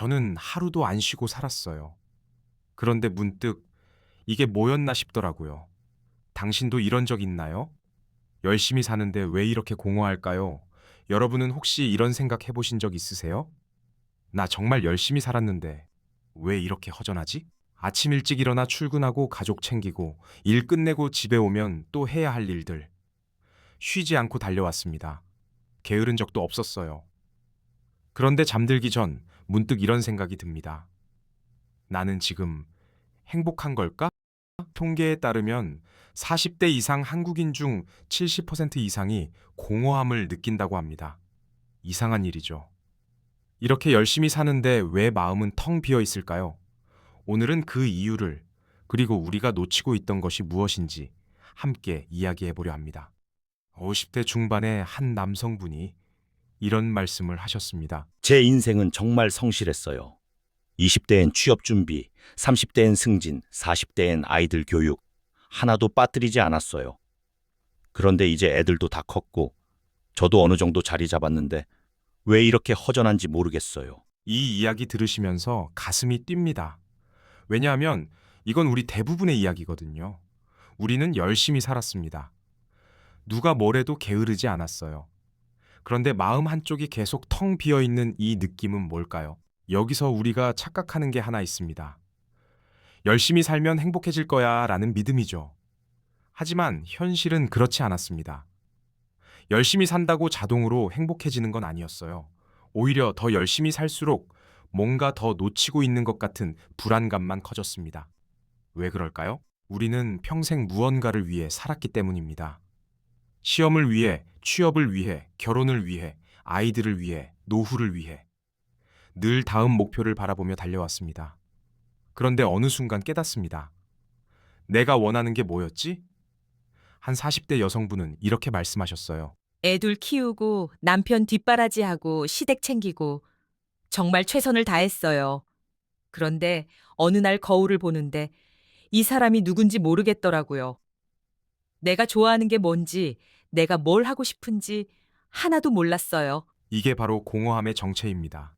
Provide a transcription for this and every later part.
저는 하루도 안 쉬고 살았어요. 그런데 문득 이게 뭐였나 싶더라고요. 당신도 이런 적 있나요? 열심히 사는데 왜 이렇게 공허할까요? 여러분은 혹시 이런 생각 해보신 적 있으세요? 나 정말 열심히 살았는데 왜 이렇게 허전하지? 아침 일찍 일어나 출근하고 가족 챙기고 일 끝내고 집에 오면 또 해야 할 일들. 쉬지 않고 달려왔습니다. 게으른 적도 없었어요. 그런데 잠들기 전 문득 이런 생각이 듭니다. 나는 지금 행복한 걸까? 통계에 따르면 40대 이상 한국인 중 70% 이상이 공허함을 느낀다고 합니다. 이상한 일이죠. 이렇게 열심히 사는데 왜 마음은 텅 비어 있을까요? 오늘은 그 이유를, 그리고 우리가 놓치고 있던 것이 무엇인지 함께 이야기해 보려 합니다. 50대 중반의 한 남성분이 이런 말씀을 하셨습니다. 제 인생은 정말 성실했어요. 20대엔 취업 준비, 30대엔 승진, 40대엔 아이들 교육. 하나도 빠뜨리지 않았어요. 그런데 이제 애들도 다 컸고, 저도 어느 정도 자리 잡았는데, 왜 이렇게 허전한지 모르겠어요. 이 이야기 들으시면서 가슴이 뜁니다. 왜냐하면 이건 우리 대부분의 이야기거든요. 우리는 열심히 살았습니다. 누가 뭐래도 게으르지 않았어요. 그런데 마음 한쪽이 계속 텅 비어 있는 이 느낌은 뭘까요? 여기서 우리가 착각하는 게 하나 있습니다. 열심히 살면 행복해질 거야 라는 믿음이죠. 하지만 현실은 그렇지 않았습니다. 열심히 산다고 자동으로 행복해지는 건 아니었어요. 오히려 더 열심히 살수록 뭔가 더 놓치고 있는 것 같은 불안감만 커졌습니다. 왜 그럴까요? 우리는 평생 무언가를 위해 살았기 때문입니다. 시험을 위해, 취업을 위해, 결혼을 위해, 아이들을 위해, 노후를 위해. 늘 다음 목표를 바라보며 달려왔습니다. 그런데 어느 순간 깨닫습니다. 내가 원하는 게 뭐였지? 한 40대 여성분은 이렇게 말씀하셨어요. 애둘 키우고 남편 뒷바라지하고 시댁 챙기고 정말 최선을 다했어요. 그런데 어느 날 거울을 보는데 이 사람이 누군지 모르겠더라고요. 내가 좋아하는 게 뭔지, 내가 뭘 하고 싶은지 하나도 몰랐어요. 이게 바로 공허함의 정체입니다.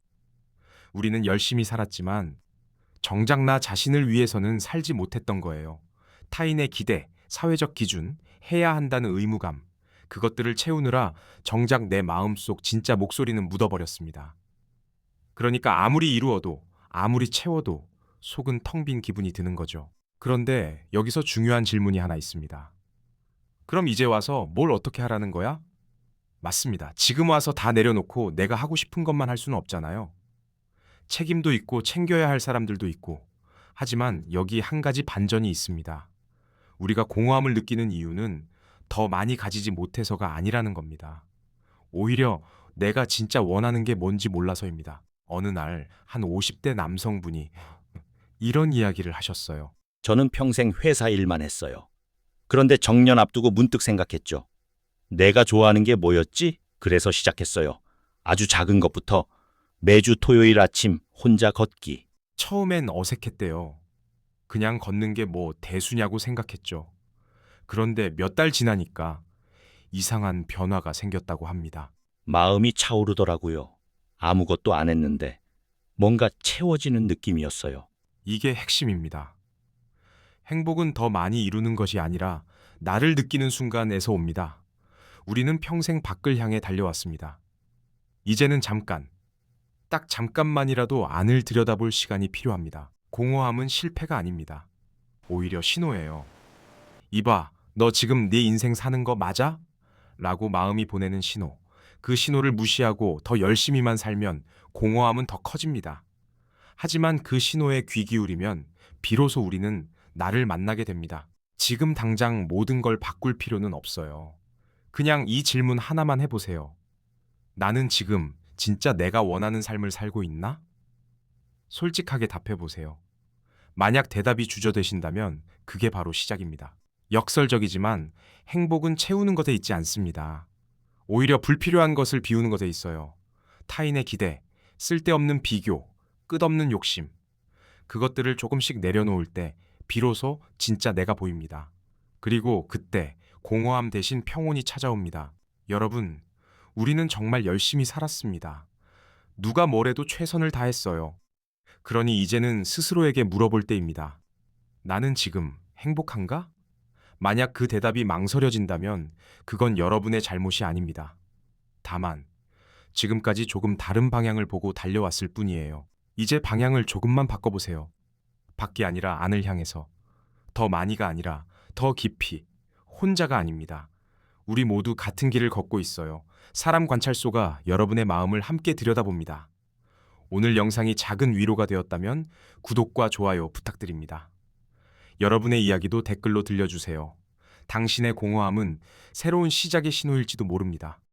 우리는 열심히 살았지만 정작 나 자신을 위해서는 살지 못했던 거예요. 타인의 기대, 사회적 기준, 해야 한다는 의무감, 그것들을 채우느라 정작 내 마음속 진짜 목소리는 묻어버렸습니다. 그러니까 아무리 이루어도, 아무리 채워도 속은 텅 빈 기분이 드는 거죠. 그런데 여기서 중요한 질문이 하나 있습니다. 그럼 이제 와서 뭘 어떻게 하라는 거야? 맞습니다. 지금 와서 다 내려놓고 내가 하고 싶은 것만 할 수는 없잖아요. 책임도 있고 챙겨야 할 사람들도 있고. 하지만 여기 한 가지 반전이 있습니다. 우리가 공허함을 느끼는 이유는 더 많이 가지지 못해서가 아니라는 겁니다. 오히려 내가 진짜 원하는 게 뭔지 몰라서입니다. 어느 날 한 50대 남성분이 이런 이야기를 하셨어요. 저는 평생 회사 일만 했어요. 그런데 정년 앞두고 문득 생각했죠. 내가 좋아하는 게 뭐였지? 그래서 시작했어요. 아주 작은 것부터 매주 토요일 아침 혼자 걷기. 처음엔 어색했대요. 그냥 걷는 게 뭐 대수냐고 생각했죠. 그런데 몇 달 지나니까 이상한 변화가 생겼다고 합니다. 마음이 차오르더라고요. 아무것도 안 했는데 뭔가 채워지는 느낌이었어요. 이게 핵심입니다. 행복은 더 많이 이루는 것이 아니라 나를 느끼는 순간에서 옵니다. 우리는 평생 밖을 향해 달려왔습니다. 이제는 잠깐, 딱 잠깐만이라도 안을 들여다볼 시간이 필요합니다. 공허함은 실패가 아닙니다. 오히려 신호예요. 이봐, 너 지금 네 인생 사는 거 맞아? 라고 마음이 보내는 신호. 그 신호를 무시하고 더 열심히만 살면 공허함은 더 커집니다. 하지만 그 신호에 귀 기울이면 비로소 우리는 나를 만나게 됩니다. 지금 당장 모든 걸 바꿀 필요는 없어요. 그냥 이 질문 하나만 해보세요. 나는 지금 진짜 내가 원하는 삶을 살고 있나? 솔직하게 답해보세요. 만약 대답이 주저되신다면 그게 바로 시작입니다. 역설적이지만 행복은 채우는 것에 있지 않습니다. 오히려 불필요한 것을 비우는 것에 있어요. 타인의 기대, 쓸데없는 비교, 끝없는 욕심. 그것들을 조금씩 내려놓을 때 비로소 진짜 내가 보입니다. 그리고 그때 공허함 대신 평온이 찾아옵니다. 여러분, 우리는 정말 열심히 살았습니다. 누가 뭐래도 최선을 다했어요. 그러니 이제는 스스로에게 물어볼 때입니다. 나는 지금 행복한가? 만약 그 대답이 망설여진다면 그건 여러분의 잘못이 아닙니다. 다만 지금까지 조금 다른 방향을 보고 달려왔을 뿐이에요. 이제 방향을 조금만 바꿔보세요. 밖이 아니라 안을 향해서. 더 많이가 아니라 더 깊이. 혼자가 아닙니다. 우리 모두 같은 길을 걷고 있어요. 사람 관찰소가 여러분의 마음을 함께 들여다봅니다. 오늘 영상이 작은 위로가 되었다면 구독과 좋아요 부탁드립니다. 여러분의 이야기도 댓글로 들려주세요. 당신의 공허함은 새로운 시작의 신호일지도 모릅니다.